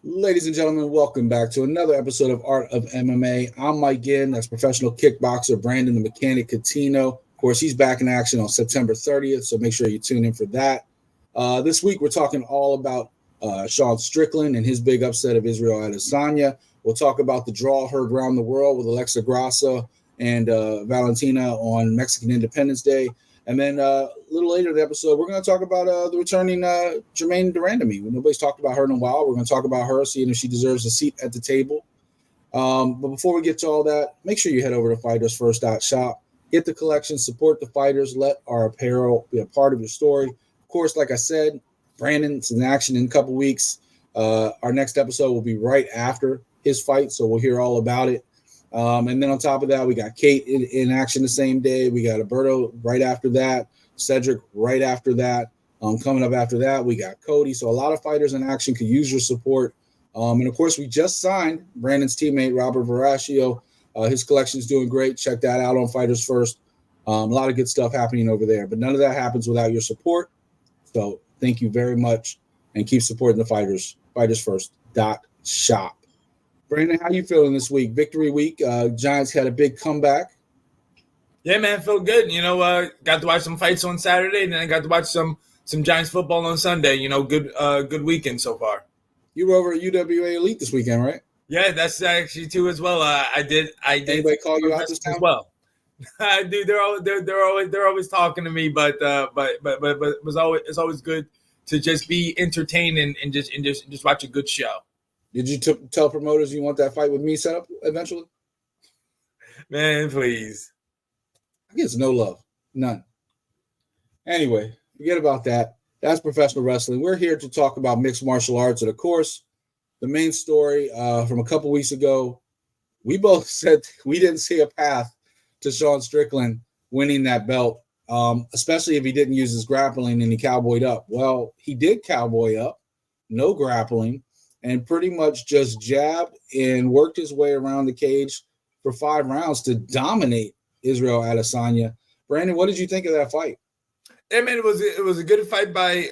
Ladies and gentlemen, welcome back to another episode of Art of MMA. I'm Mike Ginn, that's professional kickboxer Brandon the Mechanic Catino. Of course, he's back in action on September 30th, so make sure you tune in for that. This week, we're talking all about Sean Strickland and his big upset of Israel Adesanya. We'll talk about the draw heard around the world with Alexa Grasso and Valentina on Mexican Independence Day. And then a little later in the episode, we're going to talk about the returning Germaine De Randamie. Nobody's talked about her in a while. We're going to talk about her, seeing if she deserves a seat at the table. But before we get to all that, make sure you head over to FightersFirst.shop. Get the collection, support the fighters, let our apparel be a part of your story. Of course, like I said, Brandon's in action in a couple weeks. Our next episode will be right after his fight, so we'll hear all about it. And then on top of that, we got Kate in action the same day. We got Alberto right after that. Cedric right after that. Coming up after that, we got Cody. So a lot of fighters in action could use your support. And, of course, we just signed Brandon's teammate, Robert Veraccio. His collection's doing great. Check that out on Fighters First. A lot of good stuff happening over there. But none of that happens without your support. So thank you very much. And keep supporting the fighters. FightersFirst.shop. Brandon, how you feeling this week? Victory week. Giants had a big comeback. Yeah, man, felt good. Got to watch some fights on Saturday, and then I got to watch some Giants football on Sunday. Good weekend so far. You were over at UWA Elite this weekend, right? Yeah, that's actually too as well. I did. Anybody call you out this time? As well. Dude, they're always talking to me, but it's always good to just be entertained and just watch a good show. Did you tell promoters you want that fight with me set up eventually? Man, please. I guess no love. None. Anyway, forget about that. That's professional wrestling. We're here to talk about mixed martial arts. And, of course, the main story from a couple weeks ago, we both said we didn't see a path to Sean Strickland winning that belt, especially if he didn't use his grappling and he cowboyed up. Well, he did cowboy up, no grappling, and pretty much just jabbed and worked his way around the cage for 5 rounds to dominate Israel Adesanya. Brandon, what did you think of that fight? Yeah, man, it was a good fight by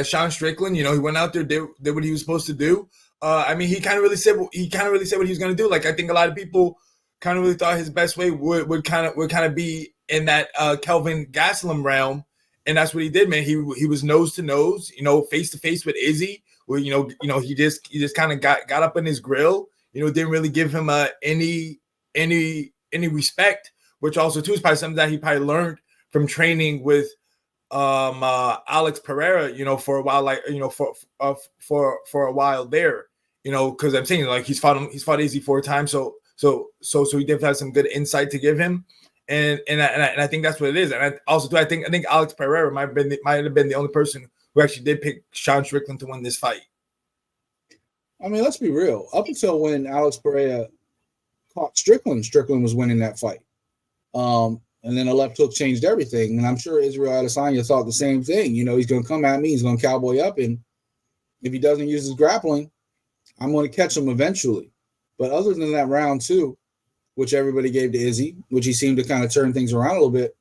Sean Strickland. He went out there, did what he was supposed to do. He kind of really said what he was going to do. Like, I think a lot of people kind of really thought his best way would kind of be in that Kelvin Gastelum realm, and that's what he did, man. He was nose to nose, face to face with Izzy. Where he just kind of got up in his grill, didn't really give him any respect, which also too is probably something that he probably learned from training with Alex Pereira, for a while, for a while there, because I'm saying, like, he's fought Izzy 4 times, so he definitely has some good insight to give him, and I think that's what it is, and I think Alex Pereira might have been the only person who actually did pick Sean Strickland to win this fight. I mean, let's be real. Up until when Alex Pereira caught Strickland was winning that fight. And then a left hook changed everything. And I'm sure Israel Adesanya thought the same thing. He's going to come at me. He's going to cowboy up. And if he doesn't use his grappling, I'm going to catch him eventually. But other than that round 2, which everybody gave to Izzy, which he seemed to kind of turn things around a little bit,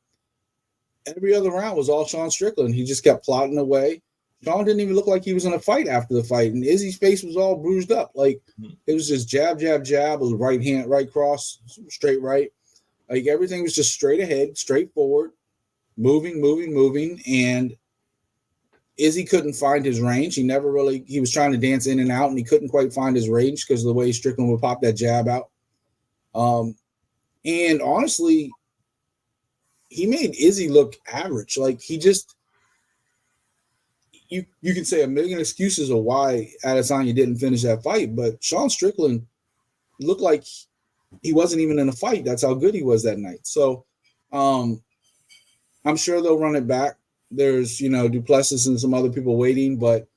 every other round was all Sean Strickland. He just kept plotting away. Sean didn't even look like he was in a fight after the fight. And Izzy's face was all bruised up. Like, it was just jab, jab, jab. It was right hand, right cross, straight right. Like, everything was just straight ahead, straight forward, moving. And Izzy couldn't find his range. He was trying to dance in and out, and he couldn't quite find his range because of the way Strickland would pop that jab out. And honestly, he made Izzy look average. Like, he just, you can say a million excuses of why Adesanya didn't finish that fight, but Sean Strickland looked like he wasn't even in a fight. That's how good he was that night. So I'm sure they'll run it back. There's, Duplessis and some other people waiting, but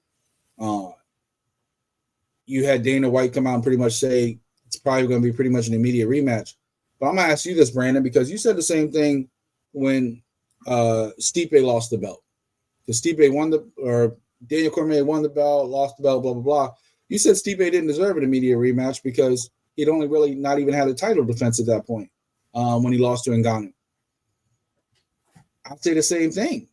you had Dana White come out and pretty much say it's probably going to be pretty much an immediate rematch. But I'm going to ask you this, Brandon, because you said the same thing when Stipe lost the belt. Because Stipe Daniel Cormier won the belt, lost the belt, blah, blah, blah. You said Stipe didn't deserve an immediate rematch because he'd only really not even had a title defense at that point when he lost to Ngannou. I'd say the same thing.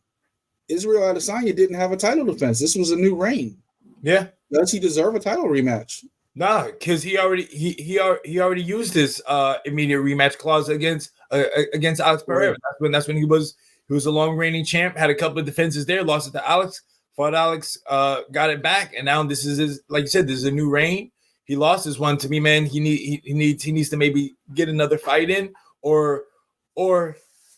Israel Adesanya didn't have a title defense. This was a new reign. Yeah. Does he deserve a title rematch? Nah, because he already used his immediate rematch clause against Alex Pereira. Right. That's when he was a long reigning champ, had a couple of defenses there, lost it to Alex, fought Alex, got it back, and now this is his, like you said, this is a new reign. He lost this one to me, man. He needs to maybe get another fight in, or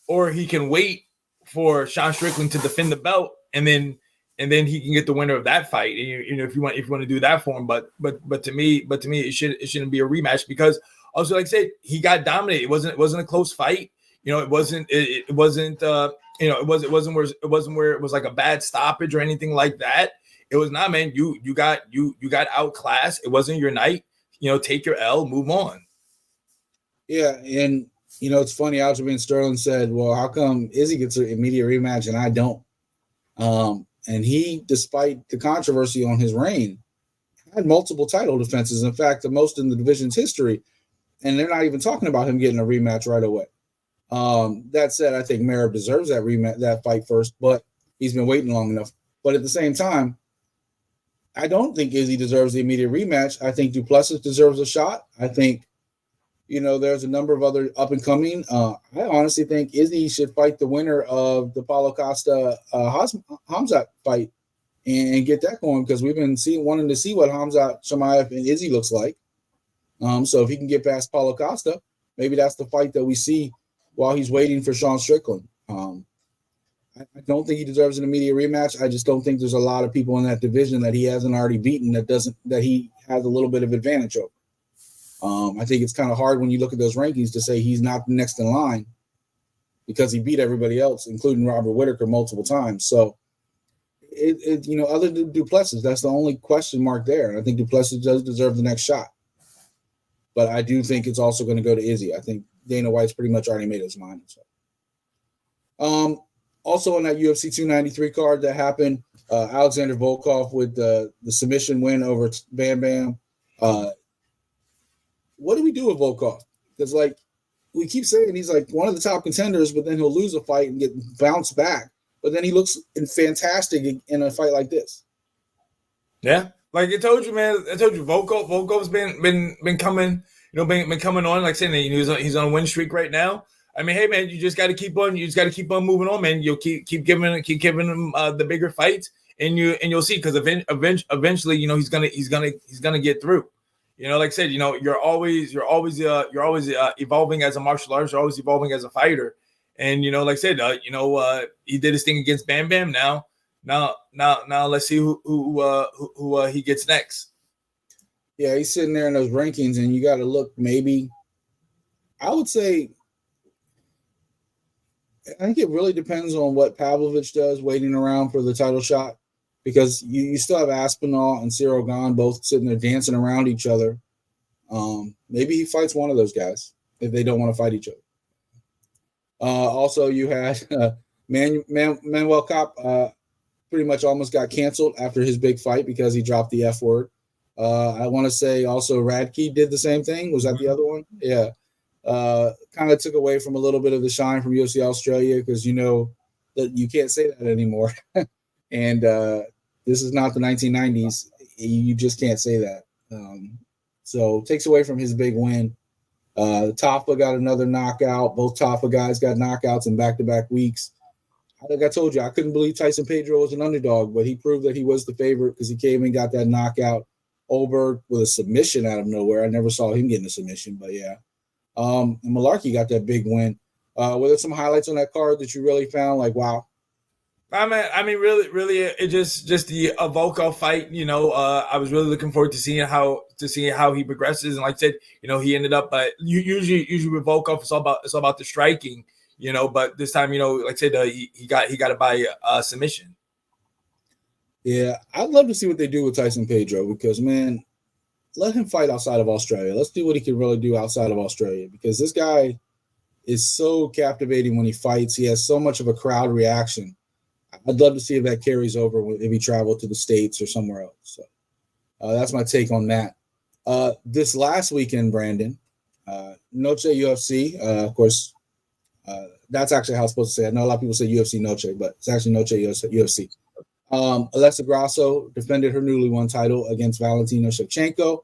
he can wait for Sean Strickland to defend the belt, and then he can get the winner of that fight. You know, if you want to do that for him, but to me, it shouldn't be a rematch, because also, like I said, he got dominated. It wasn't a close fight. You know, it wasn't where it was like a bad stoppage or anything like that. It was not, man. You got outclassed. It wasn't your night. You know, take your L, move on. Yeah, and you know, it's funny. Aljamain Sterling said, "Well, how come Izzy gets an immediate rematch and I don't?" And he, despite the controversy on his reign, had multiple title defenses. In fact, the most in the division's history. And they're not even talking about him getting a rematch right away. That said, I think Merab deserves that fight first, but he's been waiting long enough. But at the same time, I don't think Izzy deserves the immediate rematch. I think Duplessis deserves a shot. I think, you know, there's a number of other up and coming. I honestly think Izzy should fight the winner of the Paulo Costa Hamzat fight and get that going, because we've been wanting to see what Hamzat Chimaev and Izzy looks like. So if he can get past Paulo Costa, maybe that's the fight that we see while he's waiting for Sean Strickland. I don't think he deserves an immediate rematch. I just don't think there's a lot of people in that division that he hasn't already beaten that he has a little bit of advantage over. I think it's kind of hard when you look at those rankings to say he's not next in line, because he beat everybody else, including Robert Whittaker, multiple times. So, you know, other than Duplessis, that's the only question mark there. And I think Duplessis does deserve the next shot. But I do think it's also going to go to Izzy. I think Dana White's pretty much already made his mind. So. Also on that UFC 293 card that happened, Alexander Volkov with the submission win over Bam Bam. What do we do with Volkov? Because, like, we keep saying he's like one of the top contenders, but then he'll lose a fight and get bounced back. But then he looks fantastic in a fight like this. Yeah, like I told you, man. I told you, Volkov's been coming, been coming on. Like saying, he's on a win streak right now. I mean, hey, man, you just got to keep on. You just got to keep on moving on, man. You'll keep giving him the bigger fights, and you'll see, because eventually, he's gonna get through. Like I said, you're always evolving as a martial artist. You're always evolving as a fighter, and like I said, he did his thing against Bam Bam. Now let's see who he gets next. Yeah, he's sitting there in those rankings, and you got to look. Maybe I would say, I think it really depends on what Pavlovich does waiting around for the title shot, because you still have Aspinall and Cyril Gane both sitting there dancing around each other. Maybe he fights one of those guys if they don't want to fight each other. Also, you had Manuel Kopp pretty much almost got canceled after his big fight because he dropped the F word. I want to say also Radke did the same thing. Was that the other one? Yeah. Kind of took away from a little bit of the shine from UFC Australia, because that you can't say that anymore. And this is not the 1990s. You just can't say that. So takes away from his big win. Tafa got another knockout. Both Tafa guys got knockouts in back-to-back weeks. Like I told you, I couldn't believe Tyson Pedro was an underdog, but he proved that he was the favorite because he came and got that knockout. Oberg with a submission out of nowhere. I never saw him getting a submission, but yeah. And Malarkey got that big win. Were there some highlights on that card that you really found like, wow? I mean, really, it just the Volkov fight. I was really looking forward to seeing how he progresses. And like I said, he ended up. But usually with Volkov, it's all about the striking. But this time, like I said, he got it by submission. Yeah, I'd love to see what they do with Tyson Pedro, because, man, let him fight outside of Australia. Let's do what he can really do outside of Australia, because this guy is so captivating when he fights. He has so much of a crowd reaction. I'd love to see if that carries over if he traveled to the States or somewhere else. So that's my take on that. This last weekend, Brandon, Noche UFC, of course, that's actually how it's supposed to say. I know a lot of people say UFC Noche, but it's actually Noche UFC. Alexa Grasso defended her newly won title against Valentina Shevchenko.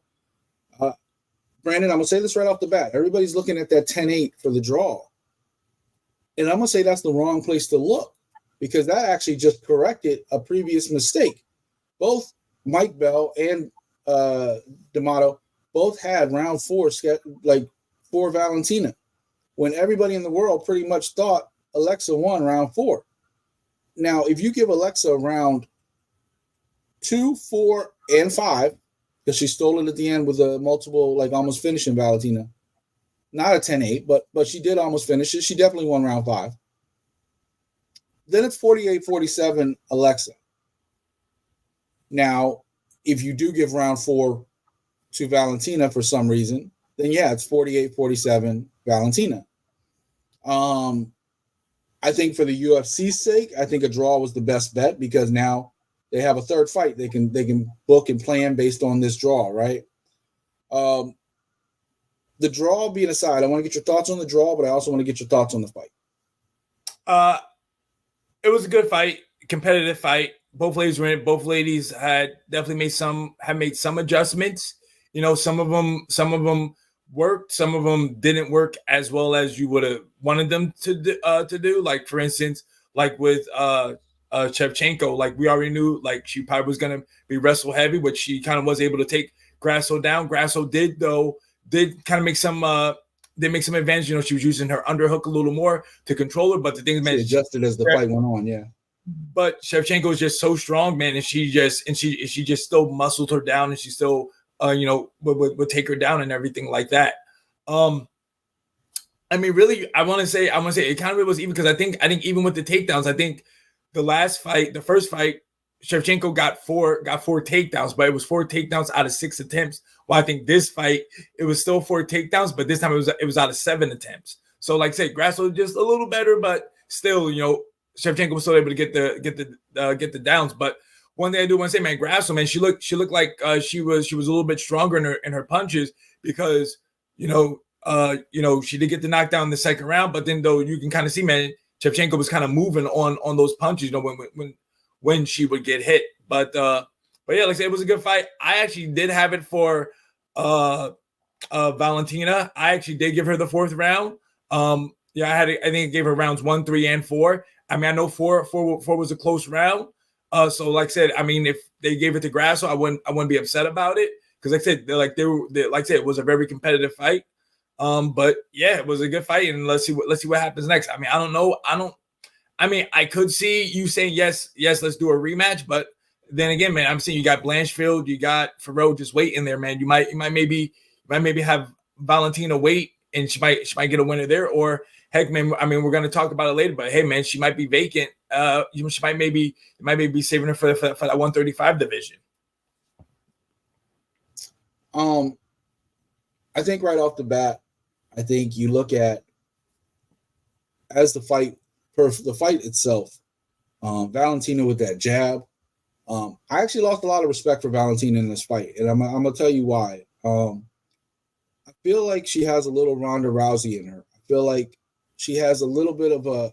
Brandon, I'm going to say this right off the bat. Everybody's looking at that 10-8 for the draw. And I'm going to say that's the wrong place to look because that actually just corrected a previous mistake. Both Mike Bell and D'Amato both had round 4 for Valentina when everybody in the world pretty much thought Alexa won round 4. Now, if you give Alexa round 2, 4, and 5, because she stole it at the end with a multiple, almost finishing Valentina. Not a 10-8, but she did almost finish it. She definitely won round 5. Then it's 48-47 Alexa. Now, if you do give round 4 to Valentina for some reason, then yeah, it's 48-47 Valentina. I think for the UFC's sake, I think a draw was the best bet because now they have a third fight they can book and plan based on this draw, right? The draw being aside, I want to get your thoughts on the draw, but I also want to get your thoughts on the fight. It was a good fight, competitive fight. Both ladies were in it. Both ladies had definitely made some adjustments. You know, some of them worked, some of them didn't work as well as you would have wanted them to do. Like for instance, like with Shevchenko, like we already knew, like she probably was gonna be wrestle heavy, which she kind of was able to take Grasso down. Grasso did kind of make some advantage. You know, she was using her underhook a little more to control her, but the thing is, man, she adjusted as the fight went on, yeah. But Shevchenko is just so strong, man, and she just still muscled her down, and she still would take her down and everything like that. I mean, really, I want to say it kind of was even because I think even with the takedowns, I think the first fight, Shevchenko got four takedowns, but it was 4 takedowns out of 6 attempts. Well, I think this fight, it was still 4 takedowns, but this time it was out of 7 attempts. So, like I say, Grasso just a little better, but still, Shevchenko was still able to get the downs. But one thing I do want to say, man, Grasso, man, she looked like she was a little bit stronger in her punches because she did get the knockdown in the second round, but then though you can kind of see, man, Shevchenko was kind of moving on those punches, when she would get hit. But yeah, like I said, it was a good fight. I actually did have it for Valentina. I actually did give her the 4th round. I think I gave her rounds 1, 3, and 4. I mean, I know 4 was a close round. So like I said, I mean, if they gave it to Grasso, I wouldn't be upset about it because like I said, it was a very competitive fight. But yeah, it was a good fight, and let's see what happens next. I mean, I don't know. I could see you saying yes, let's do a rematch, but then again, man, I'm saying you got Blanchfield, you got Farrell just waiting there, man. You might maybe have Valentina wait, and she might get a winner there, or heck, man. I mean, we're gonna talk about it later, but hey, man, she might be vacant. She might maybe be saving her for that 135 division. I think right off the bat, I think you look at as the fight itself, Valentina with that jab. I actually lost a lot of respect for Valentina in this fight, and I'm gonna tell you why. I feel like she has a little Ronda Rousey in her. I feel like she has a little bit of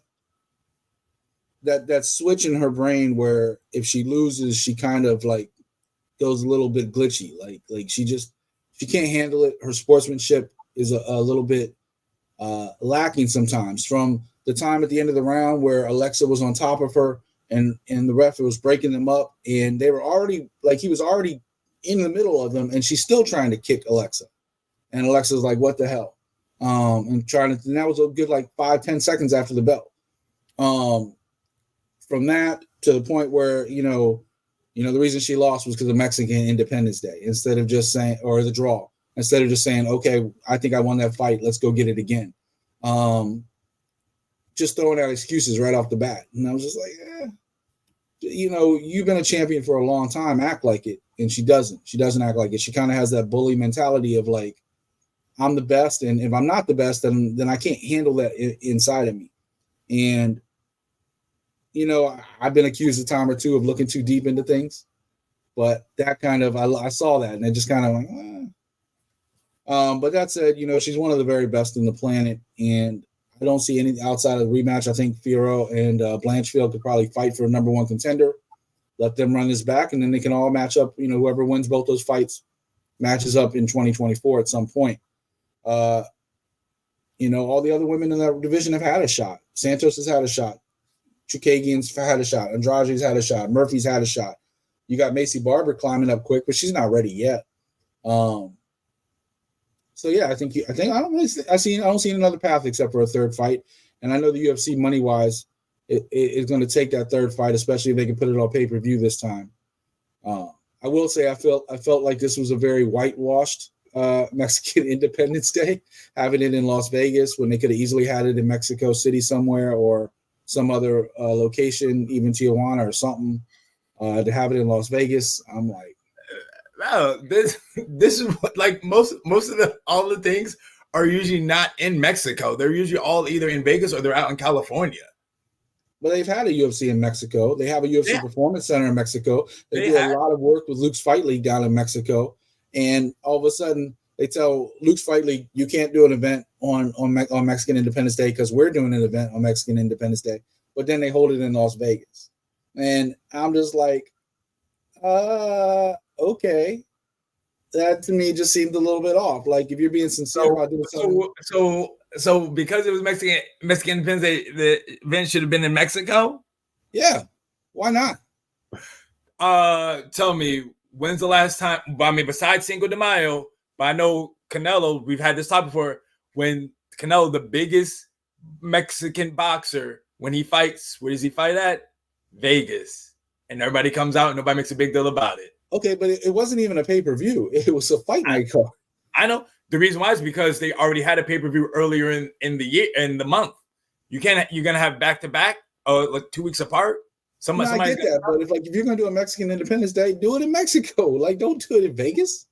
that switch in her brain where if she loses, she kind of like goes a little bit glitchy. Like she can't handle it. Her sportsmanship is a little bit lacking sometimes. From the time at the end of the round where Alexa was on top of her and the ref was breaking them up, and they were already he was already in the middle of them, and she's still trying to kick Alexa, and Alexa's like, "What the hell?" And that was a good 5-10 seconds after the bell. From that to the point where the reason she lost was because of Mexican Independence Day, instead of just saying, or the draw, instead of just saying, okay, I think I won that fight, let's go get it again. Just throwing out excuses right off the bat. And I was just like, you've been a champion for a long time, act like it. And she doesn't act like it. She kind of has that bully mentality of I'm the best, and if I'm not the best, then I can't handle that inside of me. And I've been accused a time or two of looking too deep into things, but that kind of I saw that, and it just kind of but that said, she's one of the very best in the planet, and I don't see any outside of the rematch. I think Fierro and Blanchfield could probably fight for a number 1 contender. let them run this back, and then they can all match up. Whoever wins both those fights matches up in 2024 at some point. All the other women in that division have had a shot. Santos has had a shot. Chukagian's had a shot. Andrade's had a shot. Murphy's had a shot. You got Macy Barber climbing up quick, but she's not ready yet. So yeah, I don't see another path except for a third fight. And I know the UFC money wise is going to take that third fight, especially if they can put it on pay-per-view this time. I will say I felt like this was a very whitewashed Mexican Independence Day, having it in Las Vegas when they could have easily had it in Mexico City somewhere or some other location, even Tijuana or something. To have it in Las Vegas, I'm like, no, this is what, like most of all the things are usually not in Mexico. They're usually all either in Vegas or they're out in California. But they've had a UFC in Mexico. They have a UFC Performance Center in Mexico. They do a lot of work with Luke's Fight League down in Mexico. And all of a sudden, they tell Luke's Fight League, you can't do an event on Mexican Independence Day because we're doing an event on Mexican Independence Day. But then they hold it in Las Vegas. And I'm just like, okay. That to me just seemed a little bit off. Like if you're being sincere about doing something. So because it was Mexican Independence Day, the event should have been in Mexico? Yeah. Why not? Tell me, when's the last time, besides Cinco de Mayo, but I know Canelo, we've had this talk before, when Canelo, the biggest Mexican boxer, when he fights, where does he fight at? Vegas. And everybody comes out and nobody makes a big deal about it. Okay, but it wasn't even a pay-per-view. It was a fight night card. I know. The reason why is because they already had a pay-per-view earlier in the month. You're gonna have back-to-back, like 2 weeks apart. I get that, but if you're gonna do a Mexican Independence Day, do it in Mexico. Like, don't do it in Vegas.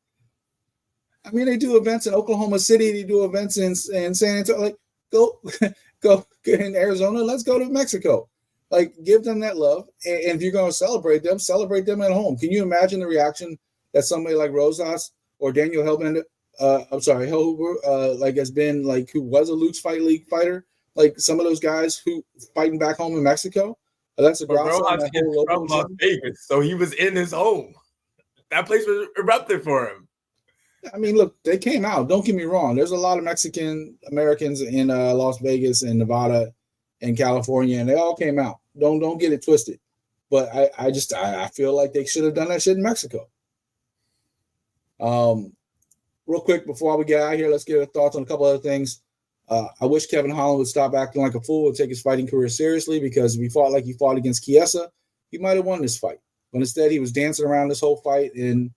I mean, they do events in Oklahoma City. They do events in San Antonio. Like, go in Arizona. Let's go to Mexico. Like, give them that love. And if you're going to celebrate them at home. Can you imagine the reaction that somebody like Rosas or Daniel Hellhuber, like has been like, who was a Luke's Fight League fighter? Like some of those guys who fighting back home in Mexico. Alexa Grasso from Las Vegas, so he was in his home. That place was erupted for him. I mean, look, they came out. Don't get me wrong. There's a lot of Mexican Americans in Las Vegas and Nevada and California, and they all came out. Don't get it twisted. But I feel like they should have done that shit in Mexico. Real quick before we get out of here, let's get our thoughts on a couple other things. I wish Kevin Holland would stop acting like a fool and take his fighting career seriously, because if he fought like he fought against Chiesa, he might have won this fight. But instead, he was dancing around this whole fight, and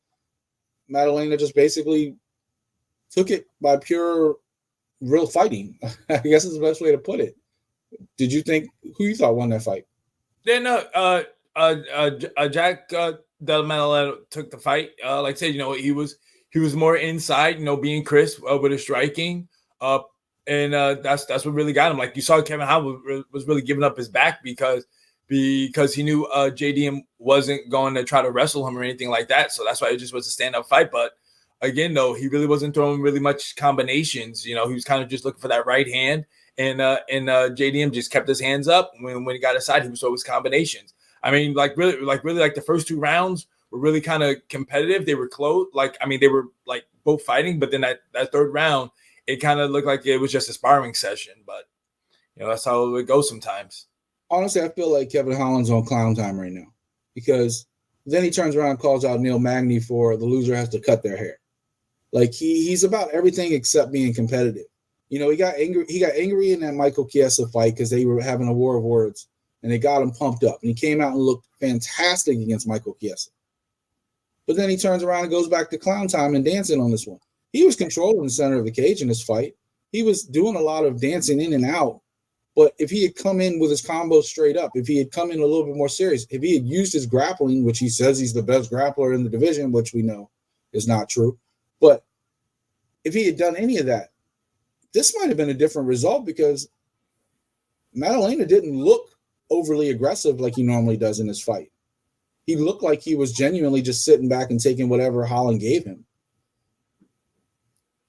Madalena just basically took it by pure real fighting. I guess is the best way to put it. Did you think who you thought won that fight? Yeah, no. Jack Del Madalena took the fight. Like I said, he was more inside, being crisp with his striking. And that's what really got him. Like you saw, Kevin Holland was really giving up his back because he knew JDM wasn't going to try to wrestle him or anything like that. So that's why it just was a stand-up fight. But again, though, he really wasn't throwing really much combinations. He was kind of just looking for that right hand. And JDM just kept his hands up. When he got aside, he was always combinations. I mean, really, the first two rounds were really kind of competitive. They were close. They were like both fighting. But then that third round, it kind of looked like it was just a sparring session. But that's how it goes sometimes. Honestly, I feel like Kevin Holland's on clown time right now, because then he turns around and calls out Neil Magny for the loser has to cut their hair. Like he's about everything except being competitive. He got angry. He got angry in that Michael Chiesa fight because they were having a war of words, and they got him pumped up. And he came out and looked fantastic against Michael Chiesa. But then he turns around and goes back to clown time and dancing on this one. He was controlling the center of the cage in this fight. He was doing a lot of dancing in and out. But if he had come in with his combos straight up, if he had come in a little bit more serious, if he had used his grappling, which he says he's the best grappler in the division, which we know is not true. But if he had done any of that, this might have been a different result, because Madalena didn't look overly aggressive like he normally does in this fight. He looked like he was genuinely just sitting back and taking whatever Holland gave him.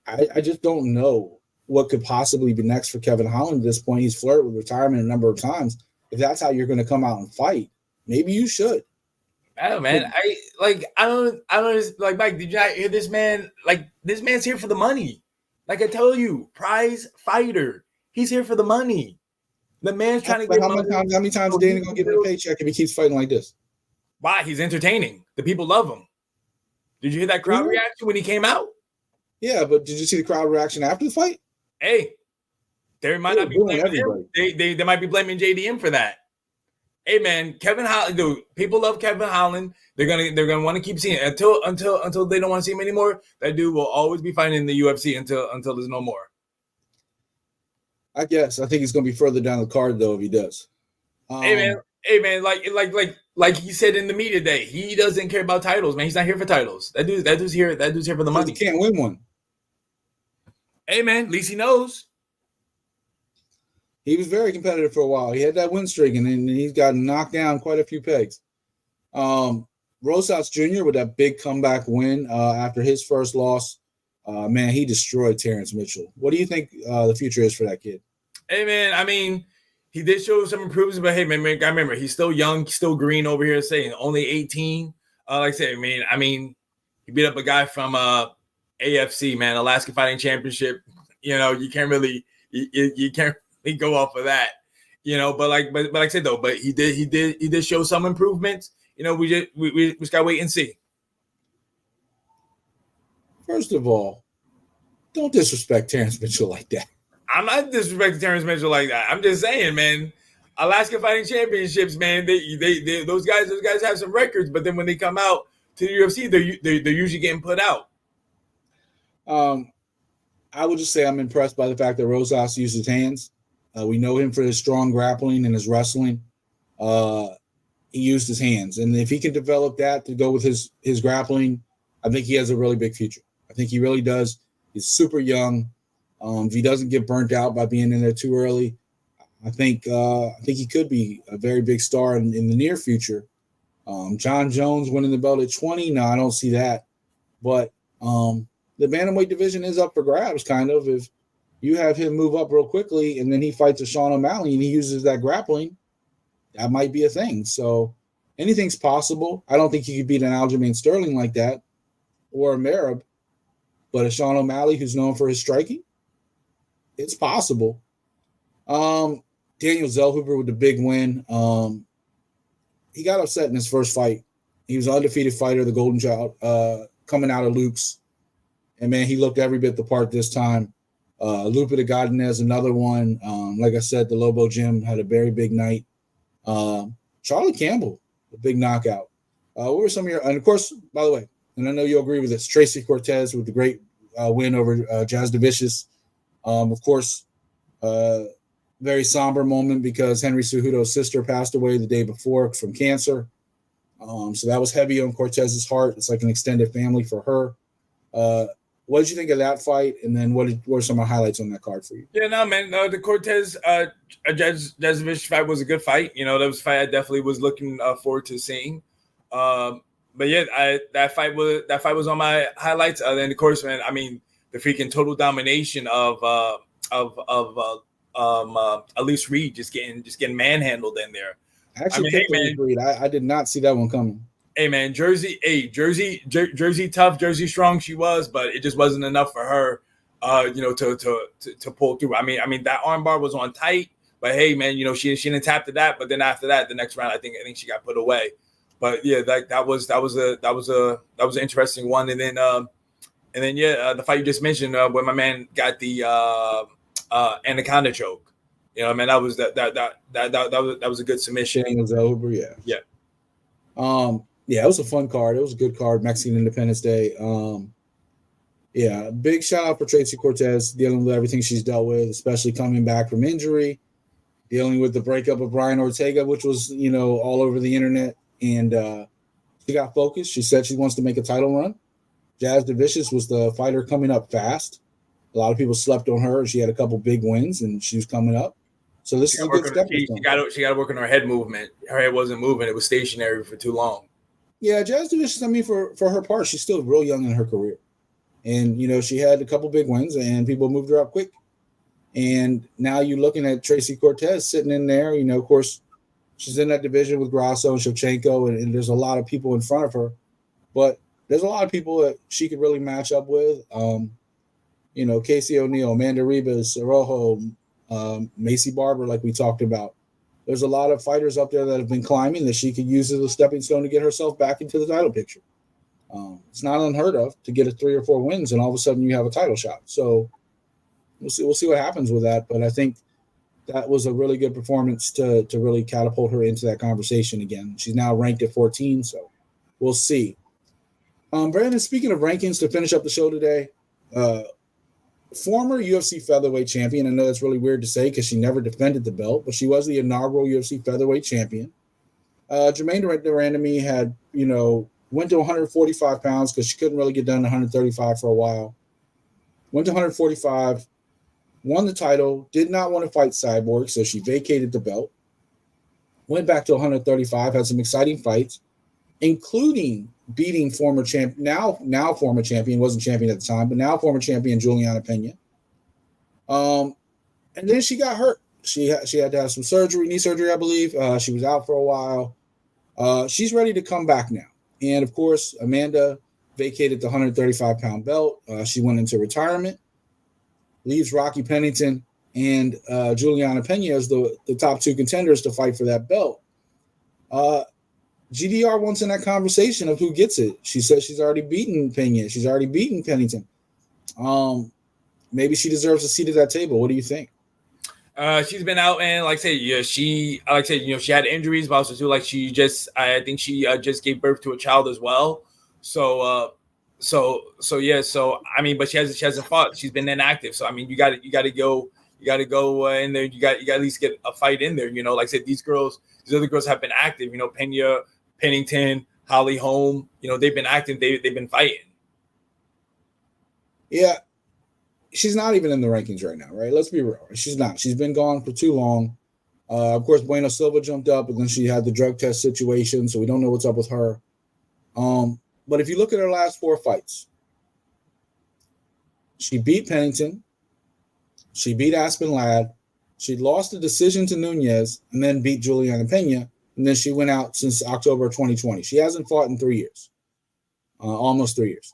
I just don't know what could possibly be next for Kevin Holland at this point. He's flirted with retirement a number of times. If that's how you're going to come out and fight, maybe you should. I don't know, man. I don't like Mike. Did you not hear this man? Like this man's here for the money. Like I told you, prize fighter. He's here for the money. The man's trying to But get how money. many times Dana gonna give him a paycheck if he keeps fighting like this? Why? He's entertaining. The people love him. Did you hear that crowd reaction when he came out? Yeah, but did you see the crowd reaction after the fight? Hey, they might not be blaming him. They might be blaming JDM for that. Hey man, Kevin Holland, dude. People love Kevin Holland. They're gonna want to keep seeing it until they don't want to see him anymore. That dude will always be fighting in the UFC until there's no more. I guess. I think he's gonna be further down the card though if he does. Hey man, like he said in the media day, he doesn't care about titles, man. He's not here for titles. That dude's here for the money. He can't win one. Hey man, at least he knows. He was very competitive for a while. He had that win streak, and then he's gotten knocked down quite a few pegs. Rosas Jr. with that big comeback win after his first loss. Man, he destroyed Terrence Mitchell. What do you think the future is for that kid? Hey man, I mean, he did show some improvements, but hey man, I remember he's still young, still green over here, saying only 18. Like I said, I mean, he beat up a guy from AFC, man, Alaska Fighting Championship. You know, you can't really go off of that, you know. But like I said though, but he did show some improvements. You know, we just gotta wait and see. First of all, don't disrespect Terrence Mitchell like that. I'm not disrespecting Terrence Mitchell like that. I'm just saying, man, Alaska Fighting Championships, man, they those guys have some records, but then when they come out to the UFC, they're usually getting put out. I would just say I'm impressed by the fact that Rosas used his hands. We know him for his strong grappling and his wrestling. He used his hands, and if he can develop that to go with his grappling, I think he has a really big future. I think he really does. He's super young. If he doesn't get burnt out by being in there too early, I think he could be a very big star in the near future. John Jones winning the belt at 20, no, I don't see that. But the bantamweight division is up for grabs, kind of. If you have him move up real quickly and then he fights a Sean O'Malley and he uses that grappling, that might be a thing. So anything's possible. I don't think he could beat an Aljamain Sterling like that or a Merab, but a Sean O'Malley who's known for his striking, it's possible. Daniel Zellhuber with the big win. He got upset in his first fight. He was an undefeated fighter, the Golden Child, coming out of Luke's. And, man, he looked every bit the part this time. Lupe de Godinez, another one. Like I said, the Lobo Gym had a very big night. Charlie Campbell, a big knockout. What were some of your – and, of course, by the way, and I know you'll agree with this, Tracy Cortez with the great win over Jazz DeVicious. Of course, very somber moment because Henry Cejudo's sister passed away the day before from cancer. So that was heavy on Cortez's heart. It's like an extended family for her. What did you think of that fight? And then what were some of the highlights on that card for you? Yeah, no, man. No, the Cortez Jazovich fight was a good fight. You know, that was a fight I definitely was looking forward to seeing. But yeah, that fight was on my highlights. Then of course, man, I mean, the freaking total domination of Elise Reed just getting manhandled in there. I actually picked Elise Reed. I did not see that one coming. Hey man, Jersey tough, Jersey strong she was, but it just wasn't enough for her, to pull through. I mean that armbar was on tight, but hey man, you know she didn't tap to that. But then after that, the next round, I think she got put away. But yeah, that was an interesting one. And then the fight you just mentioned, where my man got the anaconda choke. You know, I mean that was a good submission. It was over, yeah. Yeah, it was a fun card. It was a good card, Mexican Independence Day. Yeah, big shout out for Tracy Cortez, dealing with everything she's dealt with, especially coming back from injury, dealing with the breakup of Brian Ortega, which was, all over the internet. And she got focused. She said she wants to make a title run. Jazz DeVicious was the fighter coming up fast. A lot of people slept on her. She had a couple big wins, and she was coming up. So this is a good step. She got to work on her head movement. Her head wasn't moving. It was stationary for too long. Yeah, Jazz DeVicious, I mean, for her part, she's still real young in her career. And, she had a couple big wins, and people moved her up quick. And now you're looking at Tracy Cortez sitting in there. Of course, She's in that division with Grasso and Shevchenko, and there's a lot of people in front of her. But there's a lot of people that she could really match up with. Casey O'Neill, Amanda Ribas, Araujo, Macy Barber, like we talked about. There's a lot of fighters up there that have been climbing that she could use as a stepping stone to get herself back into the title picture. It's not unheard of to get 3 or 4 wins and all of a sudden you have a title shot. So we'll see what happens with that. But I think that was a really good performance to really catapult her into that conversation again. She's now ranked at 14, so we'll see. Brandon, speaking of rankings, to finish up the show today, former UFC featherweight champion. I know that's really weird to say because she never defended the belt, but she was the inaugural UFC featherweight champion. Germaine De Randamie had, went to 145 pounds because she couldn't really get down to 135 for a while. Went to 145, won the title, did not want to fight Cyborg, so she vacated the belt. Went back to 135, had some exciting fights, including beating former champion, now former champion, wasn't champion at the time, but now former champion Juliana Pena. And then she got hurt. She had to have some surgery, knee surgery, I believe. She was out for a while. She's ready to come back now. And of course, Amanda vacated the 135-pound belt. She went into retirement, leaves Rocky Pennington and Juliana Pena as the top 2 contenders to fight for that belt. GDR wants in that conversation of who gets it. She says she's already beaten Pena. She's already beaten Pennington. Maybe she deserves a seat at that table. What do you think? She's been out, and like I said, she had injuries, but also too, I think she just gave birth to a child as well. So I mean, but she hasn't fought. She's been inactive. So I mean, you got to go in there. You got to at least get a fight in there. Like I said, these other girls have been active. Pena, Pennington, Holly Holm. They've been active. They've been fighting. Yeah. She's not even in the rankings right now, right? Let's be real. She's not. She's been gone for too long. Of course, Bueno Silva jumped up, but then she had the drug test situation, so we don't know what's up with her. But if you look at her last 4 fights, she beat Pennington, she beat Aspen Ladd, she lost a decision to Nunez, and then beat Juliana Pena, and then she went out since October of 2020. She hasn't fought in 3 years, almost 3 years.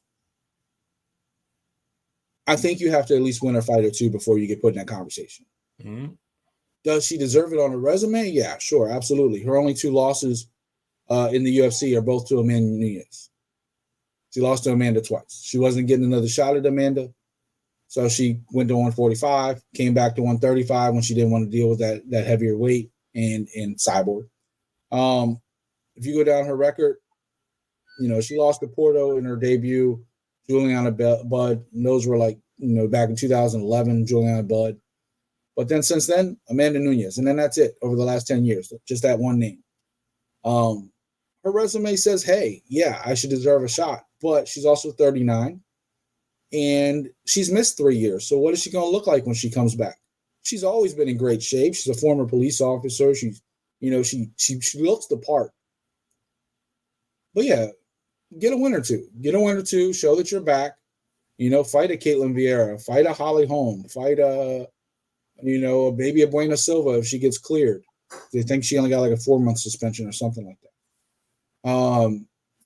I think you have to at least win a fight or 2 before you get put in that conversation. Mm-hmm. Does she deserve it on her resume? Yeah, sure, absolutely. Her only 2 losses in the UFC are both to Amanda Nunez. She lost to Amanda twice. She wasn't getting another shot at Amanda, so she went to 145, came back to 135 when she didn't want to deal with that heavier weight and Cyborg. If you go down her record, she lost to Porto in her debut, Juliana Budd, and those were back in 2011, Juliana Budd. But then since then, Amanda Nunez. And then that's it over the last 10 years, just that one name. Her resume says, hey, yeah, I should deserve a shot. But she's also 39, and she's missed 3 years. So what is she going to look like when she comes back? She's always been in great shape. She's a former police officer. She's, she looks the part. But yeah, get a win or two. Get a win or 2. Show that you're back. Fight a Caitlin Vieira. Fight a Holly Holm. Fight maybe a Buena Silva if she gets cleared. They think she only got like a 4-month suspension or something like that.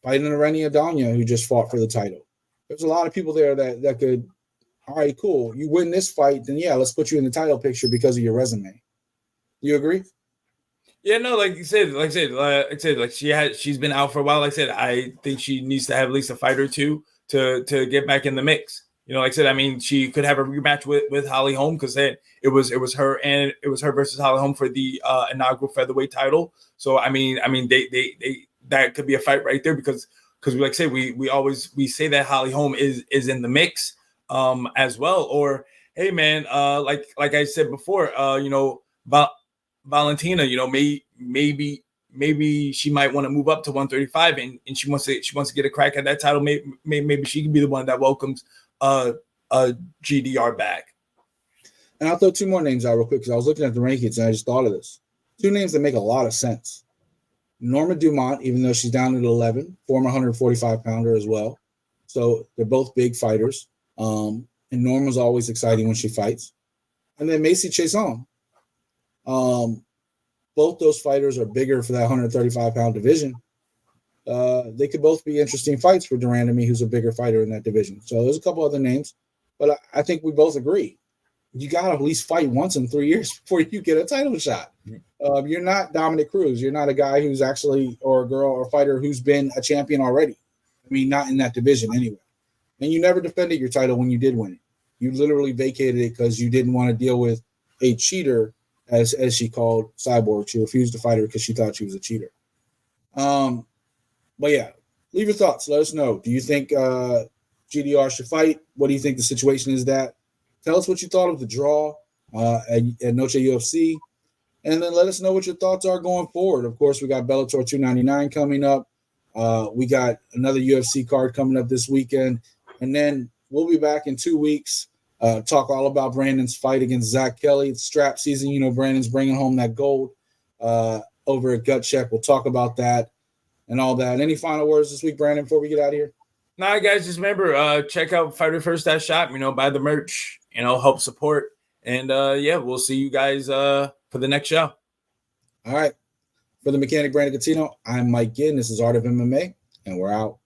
Fighting Irene Adanya, who just fought for the title. There's a lot of people there that could, all right, cool. You win this fight, then yeah, let's put you in the title picture because of your resume. You agree? Yeah, no, like she's been out for a while. Like I said, I think she needs to have at least a fight or 2 to get back in the mix. Like I said, I mean, she could have a rematch with Holly Holm because it was her versus Holly Holm for the inaugural featherweight title. So I mean, they that could be a fight right there because like I say, we say that Holly Holm is in the mix as well. Or hey man, like I said before, Valentina, maybe she might want to move up to 135 and she wants to get a crack at that title. Maybe she can be the one that welcomes GDR back. And I'll throw 2 more names out real quick because I was looking at the rankings and I just thought of this. 2 names that make a lot of sense. Norma Dumont, even though she's down at 11, former 145-pounder as well. So they're both big fighters. And Norma's always exciting when she fights. And then Macy Chiasson. both those fighters are bigger for that 135-pound division. They could both be interesting fights for De Randamie, who's a bigger fighter in that division. So there's a couple other names, but I think we both agree. You got to at least fight once in 3 years before you get a title shot. You're not Dominic Cruz. You're not a guy who's actually, or a girl or a fighter who's been a champion already. I mean, not in that division anyway. And you never defended your title when you did win it. You literally vacated it because you didn't want to deal with a cheater, as she called Cyborg. She refused to fight her because she thought she was a cheater. But yeah, leave your thoughts. Let us know. Do you think GDR should fight? What do you think the situation is that? Tell us what you thought of the draw at Noche UFC. And then let us know what your thoughts are going forward. Of course, we got Bellator 299 coming up. We got another UFC card coming up this weekend. And then we'll be back in 2 weeks, talk all about Brandon's fight against Zach Kelly. It's strap season. You know, Brandon's bringing home that gold over at Gut Check. We'll talk about that and all that. Any final words this week, Brandon, before we get out of here? Nah, guys, just remember, check out Fighter First Shop, buy the merch, help support. And yeah, we'll see you guys for the next show. All right. For the mechanic Brandon Catino, I'm Mike Ginn. This is Art of MMA, and we're out.